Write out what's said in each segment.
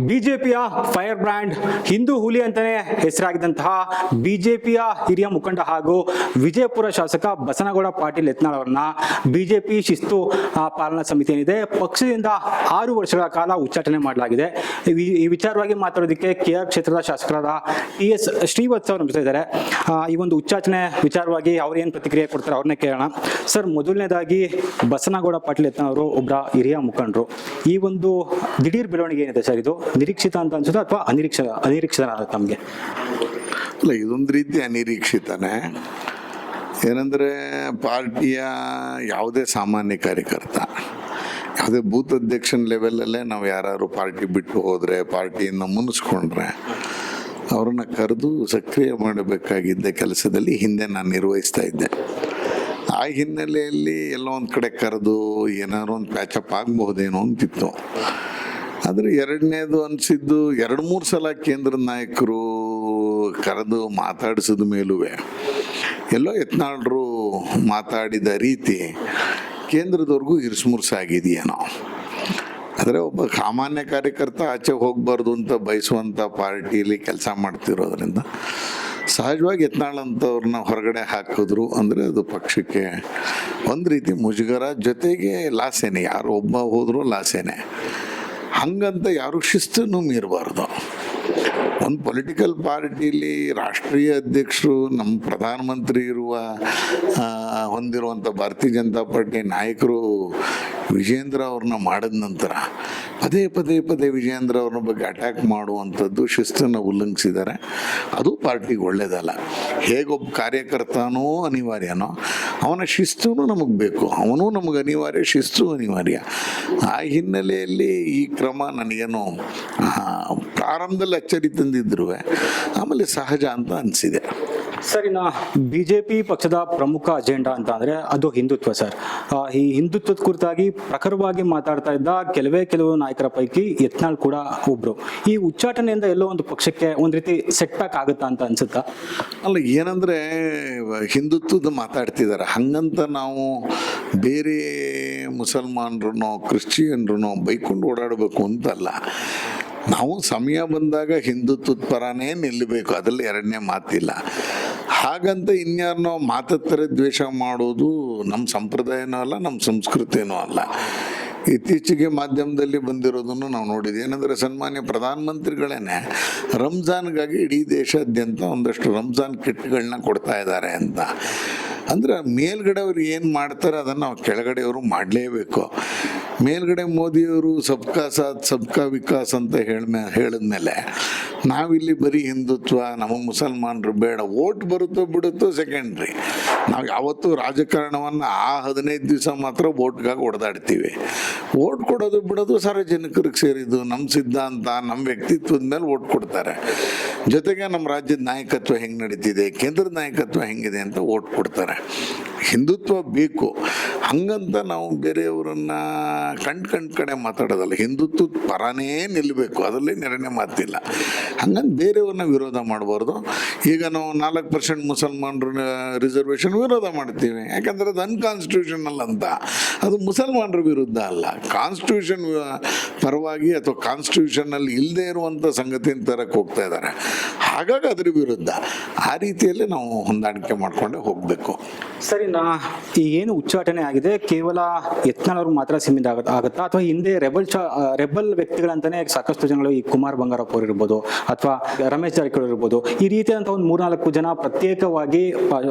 ಬಿಜೆಪಿಯ fire brand Hindu ಹುಲಿ ಅಂತಾನೆ ಹೆಸರಾಗಿದ್ದಂತಹ ಬಿಜೆಪಿಯ ಹಿರಿಯ ಮುಖಂಡ ಹಾಗೂ ವಿಜಯಪುರ ಶಾಸಕ ಬಸನಗೌಡ ಪಾಟೀಲ್ ಯತ್ನಾಳ್ ಅವರನ್ನ ಬಿಜೆಪಿ ಶಿಸ್ತು ಪಾಲನಾ ಸಮಿತಿ ಏನಿದೆ ಪಕ್ಷದಿಂದ 6 ವರ್ಷಗಳ ಕಾಲ ಉಚ್ಚಾಟನೆ ಮಾಡಲಾಗಿದೆ. ಈ ವಿಚಾರವಾಗಿ ಮಾತಾಡೋದಕ್ಕೆ KR ಕ್ಷೇತ್ರದ ಶಾಸಕರಾದ TS ಶ್ರೀವತ್ಸ ಅವರು ನಮ್ತಾ ಇದ್ದಾರೆ. ಈ ಒಂದು ಉಚ್ಚಾಟನೆ ವಿಚಾರವಾಗಿ ಅವ್ರು ಏನು ಪ್ರತಿಕ್ರಿಯೆ ಕೊಡ್ತಾರೆ ಅವ್ರನ್ನೇ ಕೇಳೋಣ. ಸರ್, ಮೊದಲನೇದಾಗಿ ಬಸನಗೌಡ ಪಾಟೀಲ್ ಯತ್ನಾಳ್ ಅವರು ಒಬ್ಬರ ಹಿರಿಯ ಮುಖಂಡರು. ಈ ಒಂದು ದಿಢೀರ್ ಬೆಳವಣಿಗೆ ಏನಿದೆ ಸರ್, ಇದು ನಿರೀಕ್ಷಿತ ಅಂತ ಅನ್ಸುತ್ತೆ ಅಥವಾ ಅನಿರೀಕ್ಷಿತ ತಮಗೆ? ಅಲ್ಲ, ಇದೊಂದು ರೀತಿ ಅನಿರೀಕ್ಷಿತನೇ. ಏನಂದರೆ ಪಾರ್ಟಿಯ ಯಾವುದೇ ಸಾಮಾನ್ಯ ಕಾರ್ಯಕರ್ತ, ಯಾವುದೇ ಬೂತ್ ಅಧ್ಯಕ್ಷನ್ ಲೆವೆಲಲ್ಲೇ ನಾವು ಯಾರು ಪಾರ್ಟಿ ಬಿಟ್ಟು ಹೋದರೆ, ಪಾರ್ಟಿಯನ್ನು ಮುನ್ನಿಸ್ಕೊಂಡ್ರೆ ಅವ್ರನ್ನ ಕರೆದು ಸಕ್ರಿಯ ಮಾಡಬೇಕಾಗಿದ್ದ ಕೆಲಸದಲ್ಲಿ ಹಿಂದೆ ನಾನು ನಿರ್ವಹಿಸ್ತಾ ಇದ್ದೆ. ಆ ಹಿನ್ನೆಲೆಯಲ್ಲಿ ಎಲ್ಲೋ ಒಂದು ಕಡೆ ಕರೆದು ಏನಾದ್ರು ಒಂದು ಪ್ಯಾಚಪ್ ಆಗಬಹುದೇನೋ ಅಂತಿತ್ತು. ಆದರೆ ಎರಡನೇದು ಅನಿಸಿದ್ದು 2-3 ಸಲ ಕೇಂದ್ರದ ನಾಯಕರು ಕರೆದು ಮಾತಾಡಿಸಿದ ಮೇಲೂ ಎಲ್ಲೋ ಯತ್ನಾಳರು ಮಾತಾಡಿದ ರೀತಿ ಕೇಂದ್ರದವ್ರಿಗೂ ಇರಿಸುಮುರ್ಸಾಗಿದೆಯೇನೋ. ಆದರೆ ಒಬ್ಬ ಸಾಮಾನ್ಯ ಕಾರ್ಯಕರ್ತ ಆಚೆ ಹೋಗಬಾರ್ದು ಅಂತ ಬಯಸುವಂಥ ಪಾರ್ಟಿಯಲ್ಲಿ ಕೆಲಸ ಮಾಡ್ತಿರೋದ್ರಿಂದ ಸಹಜವಾಗಿ ಯತ್ನಾಳ್ ಅಂತವ್ರನ್ನ ಹೊರಗಡೆ ಹಾಕಿದ್ರು ಅಂದರೆ ಅದು ಪಕ್ಷಕ್ಕೆ ಒಂದು ರೀತಿ ಮುಜುಗರ, ಜೊತೆಗೆ ಲಾಸೇನೆ. ಯಾರು ಒಬ್ಬ ಹೋದರೂ ಲಾಸೇನೆ. ಹಂಗಂತ ಯಾರು ಶಿಸ್ತನ್ನು ಮೀರಬಾರ್ದು. ಒಂದು ಪೊಲಿಟಿಕಲ್ ಪಾರ್ಟಿಲಿ ರಾಷ್ಟ್ರೀಯ ಅಧ್ಯಕ್ಷರು, ನಮ್ಮ ಪ್ರಧಾನಮಂತ್ರಿ ಹೊಂದಿರುವಂಥ ಭಾರತೀಯ ಜನತಾ ಪಾರ್ಟಿ ನಾಯಕರು ವಿಜೇಂದ್ರ ಅವ್ರನ್ನ ಮಾಡಿದ ನಂತರ ಪದೇ ವಿಜೇಂದ್ರ ಅವ್ರನ್ನ ಬಗ್ಗೆ ಅಟ್ಯಾಕ್ ಮಾಡುವಂಥದ್ದು ಶಿಸ್ತನ್ನು ಉಲ್ಲಂಘಿಸಿದ್ದಾರೆ. ಅದು ಪಾರ್ಟಿಗೆ ಒಳ್ಳೇದಲ್ಲ. ಹೇಗೊಬ್ಬ ಕಾರ್ಯಕರ್ತನೂ ಅನಿವಾರ್ಯನೋ ಅವನ ಶಿಸ್ತು ನಮಗೆ ಬೇಕು. ಅವನು ನಮಗೆ ಅನಿವಾರ್ಯ, ಶಿಸ್ತು ಅನಿವಾರ್ಯ. ಆ ಹಿನ್ನೆಲೆಯಲ್ಲಿ ಈ ಕ್ರಮ ನನಗೇನು ಪ್ರಾರಂಭದಲ್ಲಿ ಅಚ್ಚರಿ ತಂದಿದ್ರು, ಆಮೇಲೆ ಸಹಜ ಅಂತ ಅನಿಸಿದೆ. ಸರ್, ಇನ್ನು ಬಿಜೆಪಿ ಪಕ್ಷದ ಪ್ರಮುಖ ಅಜೆಂಡಾ ಅಂತ ಅಂದ್ರೆ ಅದು ಹಿಂದುತ್ವ ಸರ್. ಈ ಹಿಂದುತ್ವದ ಕುರಿತಾಗಿ ಪ್ರಖರವಾಗಿ ಮಾತಾಡ್ತಾ ಇದ್ದ ಕೆಲವು ನಾಯಕರ ಪೈಕಿ ಯತ್ನಾಳ್ ಕೂಡ ಒಬ್ರು. ಈ ಉಚ್ಚಾಟನೆಯಿಂದ ಎಲ್ಲೋ ಒಂದು ಪಕ್ಷಕ್ಕೆ ಒಂದ್ ರೀತಿ ಸೆಟ್ ಬ್ಯಾಕ್ ಆಗುತ್ತಾ ಅಂತ ಅನ್ಸುತ್ತಾ? ಅಲ್ಲ, ಏನಂದ್ರೆ ಹಿಂದುತ್ವದ ಮಾತಾಡ್ತಿದ್ದಾರೆ, ಹಂಗಂತ ನಾವು ಬೇರೆ ಮುಸಲ್ಮಾನರನ್ನೋ ಕ್ರಿಶ್ಚಿಯನ್ರನ್ನೋ ಬೈಕೊಂಡು ಓಡಾಡಬೇಕು ಅಂತಲ್ಲ. ನಾವು ಸಮಯ ಬಂದಾಗ ಹಿಂದುತ್ವದ ಪರನೇ ನಿಲ್ಲಬೇಕು, ಅದರಲ್ಲಿ ಎರಡನೇ ಮಾತಿಲ್ಲ. ಹಾಗಂತ ಇನ್ಯಾರನ್ನೋ ಮಾತಾಡ್ತಾರೆ ದ್ವೇಷ ಮಾಡೋದು ನಮ್ಮ ಸಂಪ್ರದಾಯನೂ ಅಲ್ಲ, ನಮ್ಮ ಸಂಸ್ಕೃತಿನೂ ಅಲ್ಲ. ಇತ್ತೀಚೆಗೆ ಮಾಧ್ಯಮದಲ್ಲಿ ಬಂದಿರೋದನ್ನು ನಾವು ನೋಡಿದ್ವಿ. ಏನಂದರೆ ಸನ್ಮಾನ್ಯ ಪ್ರಧಾನಮಂತ್ರಿಗಳೇನೆ ರಂಜಾನ್ಗಾಗಿ ಇಡೀ ದೇಶಾದ್ಯಂತ ಒಂದಷ್ಟು ರಂಜಾನ್ ಕಿಟ್ಗಳನ್ನ ಕೊಡ್ತಾ ಇದ್ದಾರೆ ಅಂತ. ಅಂದರೆ ಮೇಲ್ಗಡೆ ಅವ್ರು ಏನು ಮಾಡ್ತಾರೆ ಅದನ್ನು ನಾವು ಕೆಳಗಡೆಯವರು ಮಾಡಲೇಬೇಕು. ಮೇಲ್ಗಡೆ ಮೋದಿಯವರು ಸಬ್ಕಾ ಸಾಥ್ ಸಬ್ಕಾ ವಿಕಾಸ್ ಅಂತ ಹೇಳಿದ್ಮೇಲೆ ನಾವಿಲ್ಲಿ ಬರೀ ಹಿಂದುತ್ವ, ನಮಗೆ ಮುಸಲ್ಮಾನರು ಬೇಡ, ಓಟ್ ಬರುತ್ತೋ ಬಿಡುತ್ತೋ ಸೆಕೆಂಡ್ರಿ. ನಾವು ಯಾವತ್ತೂ ರಾಜಕಾರಣವನ್ನು 15 ದಿವಸ ಮಾತ್ರ ಓಟ್ಗಾಗಿ ಹೊಡೆದಾಡ್ತೀವಿ. ಓಟ್ ಕೊಡೋದು ಬಿಡೋದು ಸಾರ್ವಜನಿಕರಿಗೆ ಸೇರಿದ್ದು. ನಮ್ಮ ಸಿದ್ಧಾಂತ, ನಮ್ಮ ವ್ಯಕ್ತಿತ್ವದ ಮೇಲೆ ಓಟ್ ಕೊಡ್ತಾರೆ. ಜೊತೆಗೆ ನಮ್ಮ ರಾಜ್ಯದ ನಾಯಕತ್ವ ಹೆಂಗೆ ನಡೀತಿದೆ, ಕೇಂದ್ರದ ನಾಯಕತ್ವ ಹೆಂಗಿದೆ ಅಂತ ಓಟ್ ಕೊಡ್ತಾರೆ. ಹಿಂದುತ್ವ ಬೇಕು, ಹಂಗಂತ ನಾವು ಬೇರೆಯವರನ್ನ ಕಣ್ ಕಡೆ ಮಾತಾಡೋದಲ್ಲ. ಹಿಂದುತ್ವದ ಪರನೇ ನಿಲ್ಲಬೇಕು, ಅದರಲ್ಲಿ ಎರಡನೇ ಮಾತಿಲ್ಲ. ಹಂಗಂತ ಬೇರೆಯವ್ರನ್ನ ವಿರೋಧ ಮಾಡಬಾರ್ದು. ಈಗ ನಾವು 4% ಮುಸಲ್ಮಾನರು ರಿಸರ್ವೇಷನ್ ವಿರೋಧ ಮಾಡ್ತೀವಿ, ಯಾಕಂದರೆ ಅದು ಅನ್ಕಾನ್ಸ್ಟಿಟ್ಯೂಷನಲ್ ಅಂತ. ಅದು ಮುಸಲ್ಮಾನರ ವಿರುದ್ಧ ಅಲ್ಲ, ಕಾನ್ಸ್ಟಿಟ್ಯೂಷನ್ ಪರವಾಗಿ ಅಥವಾ ಕಾನ್ಸ್ಟಿಟ್ಯೂಷನಲ್ಲಿ ಇಲ್ಲದೆ ಇರುವಂಥ ಸಂಗತಿಯನ್ನು ತರಕ್ಕೆ ಹೋಗ್ತಾ ಇದ್ದಾರೆ. ಹಾಗಾಗಿ ಅದ್ರ ವಿರುದ್ಧ ಆ ರೀತಿಯಲ್ಲಿ ನಾವು ಹೊಂದಾಣಿಕೆ ಮಾಡಿಕೊಂಡೇ ಹೋಗಬೇಕು. ಸರಿ, ಈ ಏನು ಉಚ್ಚಾಟನೆ ಆಗಿದೆ ಕೇವಲ ಯತ್ನಾಳ್ ಅವ್ರಿಗೆ ಮಾತ್ರ ಸೀಮಿತ ಆಗುತ್ತಾ ಅಥವಾ ಹಿಂದೆ ರೆಬಲ್ ವ್ಯಕ್ತಿಗಳಂತಾನೆ ಸಾಕಷ್ಟು ಜನಗಳು, ಈ ಕುಮಾರ್ ಬಂಗಾರಪ್ಪ ಅವರು ಇರ್ಬೋದು ಅಥವಾ ರಮೇಶ್ ಜಾರಕಿಹೊಳಿ ಇರ್ಬೋದು, ಈ ರೀತಿಯಾದಂಥ ಒಂದು 3-4 ಜನ ಪ್ರತ್ಯೇಕವಾಗಿ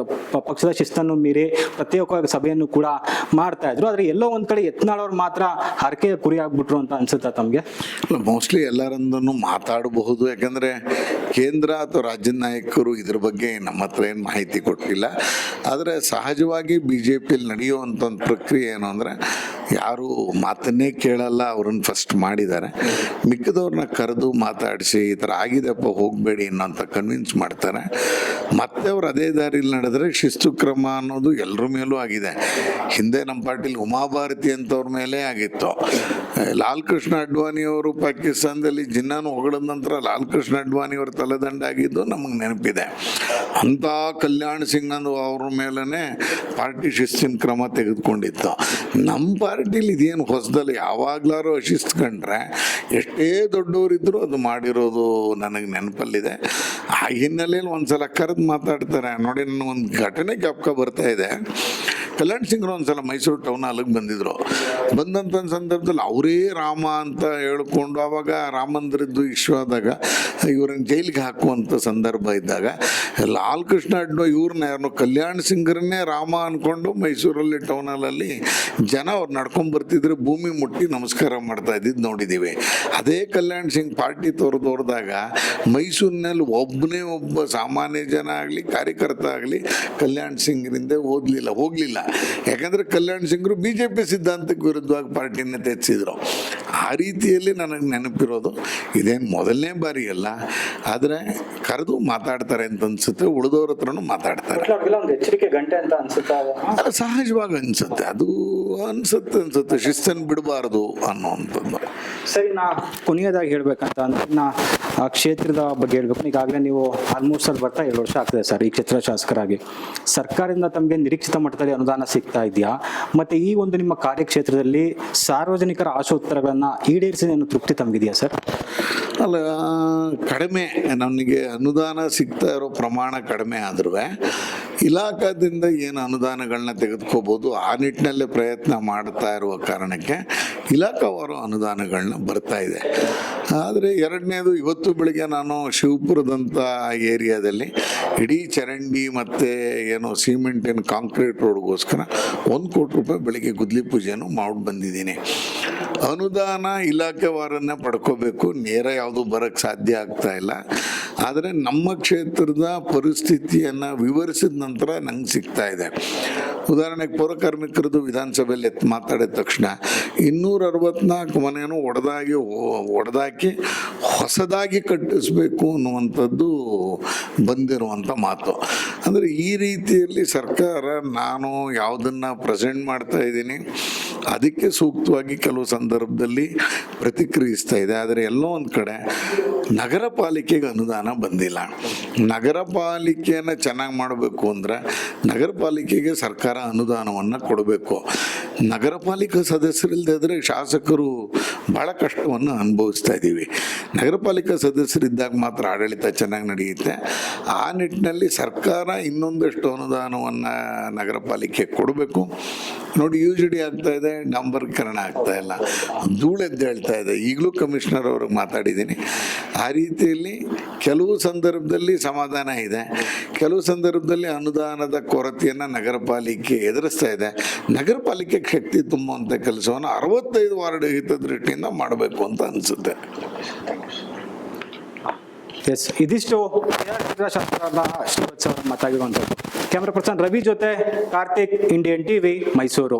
ಪಕ್ಷದ ಶಿಸ್ತನ್ನು ಮೀರಿ ಪ್ರತ್ಯೇಕವಾಗಿ ಸಭೆಯನ್ನು ಕೂಡ ಮಾಡ್ತಾ ಇದ್ರು. ಆದ್ರೆ ಎಲ್ಲೋ ಒಂದ್ ಕಡೆ ಯತ್ನಾಳ್ ಅವ್ರು ಮಾತ್ರ ಹರಕೆಯ ಕುರಿ ಆಗ್ಬಿಟ್ರು ಅಂತ ಅನ್ಸುತ್ತಾ ತಮಗೆ? ಮೋಸ್ಟ್ಲಿ ಎಲ್ಲರಿಂದನೂ ಮಾತಾಡಬಹುದು. ಯಾಕಂದ್ರೆ ಕೇಂದ್ರ ಅಥವಾ ರಾಜ್ಯದ ನಾಯಕರು ಇದ್ರ ಬಗ್ಗೆ ನಮ್ಮ ಹತ್ರ ಏನು ಮಾಹಿತಿ ಕೊಟ್ಟಿಲ್ಲ. ಆದರೆ ಸಹಜವಾಗಿ BJPಯಲ್ಲಿ ನಡೆಯುವಂಥ ಒಂದು ಪ್ರಕ್ರಿಯೆ ಏನು ಅಂದರೆ, ಯಾರು ಮಾತನ್ನೇ ಕೇಳಲ್ಲ, ಅವ್ರನ್ನ ಫಸ್ಟ್ ಮಾಡಿದ್ದಾರೆ. ಮಿಕ್ಕದವ್ರನ್ನ ಕರೆದು ಮಾತಾಡಿಸಿ ಈ ಥರ ಆಗಿದೆಪ್ಪ ಹೋಗಬೇಡಿ ಅನ್ನೋಂಥ ಕನ್ವಿನ್ಸ್ ಮಾಡ್ತಾರೆ. ಮತ್ತೆ ಅವ್ರು ಅದೇ ದಾರಿಲಿ ನಡೆದ್ರೆ ಶಿಸ್ತು ಕ್ರಮ ಅನ್ನೋದು ಎಲ್ಲರ ಮೇಲೂ ಆಗಿದೆ. ಹಿಂದೆ ನಮ್ಮ ಪಾರ್ಟಿಲಿ ಉಮಾಭಾರತಿ ಅಂತವ್ರ ಮೇಲೆ ಆಗಿತ್ತು. ಲಾಲ್ ಕೃಷ್ಣ ಅಡ್ವಾಣಿಯವರು ಪಾಕಿಸ್ತಾನದಲ್ಲಿ ಜಿನ್ನಾನು ಹೊಗಳಿದ ನಂತರ ಲಾಲ್ ಕೃಷ್ಣ ಅಡ್ವಾಣಿಯವರು ತಲೆದಂಡ ಆಗಿದ್ದು ನಮಗೆ ನೆನಪಿದೆ. ಅಂಥ ಕಲ್ಯಾಣ್ ಸಿಂಗ್ ಅಂದು ಅವ್ರ ಮೇಲೇ ಪಾರ್ಟಿ ಶಿಸ್ತಿನ ಕ್ರಮ ತೆಗೆದುಕೊಂಡಿತ್ತು. ನಮ್ಮ ಮೆಜಾರಿಟಿಲಿ ಇದೇನು ಹೊಸದಲ್ಲ, ಯಾವಾಗ್ಲಾರು ಹಸಿಸ್ಕೊಂಡ್ರೆ ಎಷ್ಟೇ ದೊಡ್ಡವರಿದ್ರು ಅದು ಮಾಡಿರೋದು ನನಗೆ ನೆನಪಲ್ಲಿದೆ. ಆ ಹಿನ್ನೆಲೆಯಲ್ಲಿ ಒಂದ್ಸಲ ಕರೆದು ಮಾತಾಡ್ತಾರೆ ನೋಡಿ. ನನ್ನ ಒಂದು ಘಟನೆ ಜ್ಞಾಪಕ ಬರ್ತಾ ಇದೆ. ಕಲ್ಯಾಣ್ ಸಿಂಗ್ರು ಒಂದ್ಸಲ ಮೈಸೂರು ಟೌನ್ ಹಾಲಿಗೆ ಬಂದಿದ್ರು. ಬಂದಂಥ ಸಂದರ್ಭದಲ್ಲಿ ಅವರೇ ರಾಮ ಅಂತ ಹೇಳ್ಕೊಂಡು ಆವಾಗ ರಾಮ ಮಂದಿರದ್ದು ಇಶ್ಯೂ ಆದಾಗ ಇವ್ರನ್ನ ಜೈಲಿಗೆ ಹಾಕುವಂಥ ಸಂದರ್ಭ ಇದ್ದಾಗ ಲಾಲ್ ಕೃಷ್ಣ ಅಡ್ವಾಣಿ ಇವ್ರನ್ನ ಯಾರನ್ನೋ ಕಲ್ಯಾಣ್ ಸಿಂಗ್ರನ್ನೇ ರಾಮ ಅಂದ್ಕೊಂಡು ಮೈಸೂರಲ್ಲಿ ಟೌನ್ ಹಾಲಲ್ಲಿ ಜನ ಅವ್ರು ನಡ್ಕೊಂಡು ಬರ್ತಿದ್ರೆ ಭೂಮಿ ಮುಟ್ಟಿ ನಮಸ್ಕಾರ ಮಾಡ್ತಾ ಇದ್ದಿದ್ದು ನೋಡಿದ್ದೀವಿ. ಅದೇ ಕಲ್ಯಾಣ್ ಸಿಂಗ್ ಪಾರ್ಟಿ ತೋರಿದಾಗ ಮೈಸೂರಿನಲ್ಲಿ ಒಬ್ಬ ಸಾಮಾನ್ಯ ಜನ ಆಗಲಿ ಕಾರ್ಯಕರ್ತ ಆಗಲಿ ಕಲ್ಯಾಣ್ ಸಿಂಗ್ರಿಂದ ಹೋಗಲಿಲ್ಲ. ಯಾಕಂದ್ರೆ ಕಲ್ಯಾಣ್ ಸಿಂಗ್ರು BJP ಸಿದ್ಧಾಂತಕ್ಕೆ ವಿರುದ್ಧವಾಗಿ ಪಾರ್ಟಿನ ತೆಗೆಸಿದ್ರು. ಆ ರೀತಿಯಲ್ಲಿ ನನಗೆ ನೆನಪಿರೋದು ಇದೇನು ಮೊದಲನೇ ಬಾರಿ ಅಲ್ಲ, ಆದರೆ ಕರೆದು ಮಾತಾಡ್ತಾರೆ ಅಂತ ಅನ್ಸುತ್ತೆ. ಉಳಿದವ್ರ ಹತ್ರನೂ ಮಾತಾಡ್ತಾರೆ. ಒಂದು ಎಚ್ಚರಿಕೆ ಗಂಟೆ ಅಂತ ಅನ್ಸುತ್ತಾ? ಅದು ಸಹಜವಾಗಿ ಅನ್ಸುತ್ತೆ. ಅದು ಅನ್ಸುತ್ತೆ ಶಿಸ್ತನ್ನು ಬಿಡಬಾರ್ದು ಅನ್ನೋವಂಥದ್ದು. ಸರಿ, ನಾ ಕೊನೆಯದಾಗಿ ಹೇಳ್ಬೇಕಂತ ಅಂದ್ರೆ ನಾ ಆ ಕ್ಷೇತ್ರದ ಬಗ್ಗೆ ಹೇಳ್ಬೇಕು. ಈಗಾಗಲೇ ನೀವು ಆಲ್ಮೋಸ್ಟ್ ಅಲ್ಲಿ ಬರ್ತಾ 2 ವರ್ಷ ಆಗ್ತದೆ ಸರ್ ಈ ಕ್ಷೇತ್ರ ಶಾಸಕರಾಗಿ. ಸರ್ಕಾರದಿಂದ ತಮಗೆ ನಿರೀಕ್ಷಿತ ಮಟ್ಟದಲ್ಲಿ ಅನುದಾನ ಸಿಗ್ತಾ ಇದೆಯಾ? ಮತ್ತೆ ಈ ಒಂದು ನಿಮ್ಮ ಕಾರ್ಯಕ್ಷೇತ್ರದಲ್ಲಿ ಸಾರ್ವಜನಿಕರ ಆಶೋತ್ತರಗಳನ್ನ ಈಡೇರಿಸಿದ ಅನ್ನೋ ತೃಪ್ತಿ ತಮಗಿದೆಯಾ ಸರ್? ಅಲ್ಲ, ಕಡಿಮೆ. ನನಗೆ ಅನುದಾನ ಸಿಗ್ತಾ ಇರೋ ಪ್ರಮಾಣ ಕಡಿಮೆ ಆದ್ರೂ ಇಲಾಖಾದಿಂದ ಏನು ಅನುದಾನಗಳನ್ನ ತೆಗೆದುಕೋಬೋದು ಆ ನಿಟ್ಟಿನಲ್ಲೇ ಪ್ರಯತ್ನ ಮಾಡ್ತಾ ಇರುವ ಕಾರಣಕ್ಕೆ ಇಲಾಖಾವಾರು ಅನುದಾನಗಳನ್ನ ಬರ್ತಾ ಇದೆ. ಆದರೆ ಎರಡನೇದು, ಇವತ್ತು ಬೆಳಿಗ್ಗೆ ನಾನು ಶಿವಪುರದಂಥ ಏರಿಯಾದಲ್ಲಿ ಇಡೀ ಚರಂಡಿ ಮತ್ತು ಏನು ಸಿಮೆಂಟಿನ ಕಾಂಕ್ರೀಟ್ ರೋಡ್ಗೋಸ್ಕರ 1 ಕೋಟಿ ರೂಪಾಯಿ ಬೆಳಿಗ್ಗೆ ಗುದ್ಲಿ ಪೂಜೆಯನ್ನು ಮಾಡಿ ಬಂದಿದ್ದೀನಿ. ಅನುದಾನ ಇಲಾಖೆವಾರನ್ನೇ ಪಡ್ಕೋಬೇಕು, ನೇರ ಯಾವುದು ಬರೋಕ್ಕೆ ಸಾಧ್ಯ ಆಗ್ತಾ ಇಲ್ಲ. ಆದರೆ ನಮ್ಮ ಕ್ಷೇತ್ರದ ಪರಿಸ್ಥಿತಿಯನ್ನು ವಿವರಿಸಿದ ನಂತರ ನಂಗೆ ಸಿಗ್ತಾ ಇದೆ. ಉದಾಹರಣೆಗೆ ಪೌರಕಾರ್ಮಿಕರದ್ದು ವಿಧಾನಸಭೆಯಲ್ಲಿ ಮಾತಾಡಿದ ತಕ್ಷಣ 264 ಮನೆಯನ್ನು ಒಡೆದಾಕಿ ಹೊಸದಾಗಿ ಕಟ್ಟಿಸ್ಬೇಕು ಅನ್ನುವಂಥದ್ದು ಬಂದಿರುವಂಥ ಮಾತು. ಅಂದರೆ ಈ ರೀತಿಯಲ್ಲಿ ಸರ್ಕಾರ ನಾನು ಯಾವುದನ್ನು ಪ್ರೆಸೆಂಟ್ ಮಾಡ್ತಾ ಇದ್ದೀನಿ ಅದಕ್ಕೆ ಸೂಕ್ತವಾಗಿ ಕೆಲವು ಸಂದರ್ಭದಲ್ಲಿ ಪ್ರತಿಕ್ರಿಯಿಸ್ತಾ ಇದೆ. ಆದರೆ ಎಲ್ಲೋ ಒಂದು ಕಡೆ ನಗರ ಪಾಲಿಕೆಗೆ ಅನುದಾನ ಬಂದಿಲ್ಲ. ನಗರ ಪಾಲಿಕೆಯನ್ನು ಚೆನ್ನಾಗಿ ಮಾಡಬೇಕು ಅಂದರೆ ನಗರ ಪಾಲಿಕೆಗೆ ಸರ್ಕಾರ ಅನುದಾನವನ್ನು ಕೊಡಬೇಕು. ನಗರ ಪಾಲಿಕೆ ಸದಸ್ಯರಿಲ್ಲದೆ ಶಾಸಕರು ಭಾಳ ಕಷ್ಟವನ್ನು ಅನುಭವಿಸ್ತಾ ಇದ್ದೀವಿ. ನಗರ ಪಾಲಿಕೆ ಸದಸ್ಯರಿದ್ದಾಗ ಮಾತ್ರ ಆಡಳಿತ ಚೆನ್ನಾಗಿ ನಡೆಯುತ್ತೆ. ಆ ನಿಟ್ಟಿನಲ್ಲಿ ಸರ್ಕಾರ ಇನ್ನೊಂದಷ್ಟು ಅನುದಾನವನ್ನು ನಗರ ಪಾಲಿಕೆ ಕೊಡಬೇಕು. ನೋಡಿ, UGD ಆಗ್ತಾ ಇದೆ, ಡಾಂಬರೀಕರಣ ಆಗ್ತಾ ಇಲ್ಲ, ಧೂಳೆದ್ದೇಳ್ತಾ ಇದೆ. ಈಗಲೂ ಕಮಿಷನರ್ ಅವ್ರಿಗೆ ಮಾತಾಡಿದ್ದೀನಿ. ಆ ರೀತಿಯಲ್ಲಿ ಕೆಲವು ಸಂದರ್ಭದಲ್ಲಿ ಸಮಾಧಾನ ಇದೆ, ಕೆಲವು ಸಂದರ್ಭದಲ್ಲಿ ಅನುದಾನದ ಕೊರತೆಯನ್ನು ನಗರ ಪಾಲಿಕೆ ಎದುರಿಸ್ತಾ ಇದೆ. ನಗರ ಪಾಲಿಕೆ ಶಕ್ತಿ ತುಂಬುವಂಥ ಕೆಲಸವನ್ನು 65 ವಾರ್ಡ್ ಹಿತದೃಷ್ಟಿಯಿಂದ ಮಾಡಬೇಕು ಅಂತ ಅನಿಸುತ್ತೆ. ಎಸ್, ಇದಿಷ್ಟು ಶಾಸಕರಾದ ಶ್ರೀವತ್ಸ ಅವರ ಮಾತಾಗಿರುವಂಥದ್ದು. ಕ್ಯಾಮ್ರಾ ಪರ್ಸನ್ ರವಿ ಜೊತೆ ಕಾರ್ತಿಕ್, ಇಂಡಿಯನ್ TV, ಮೈಸೂರು.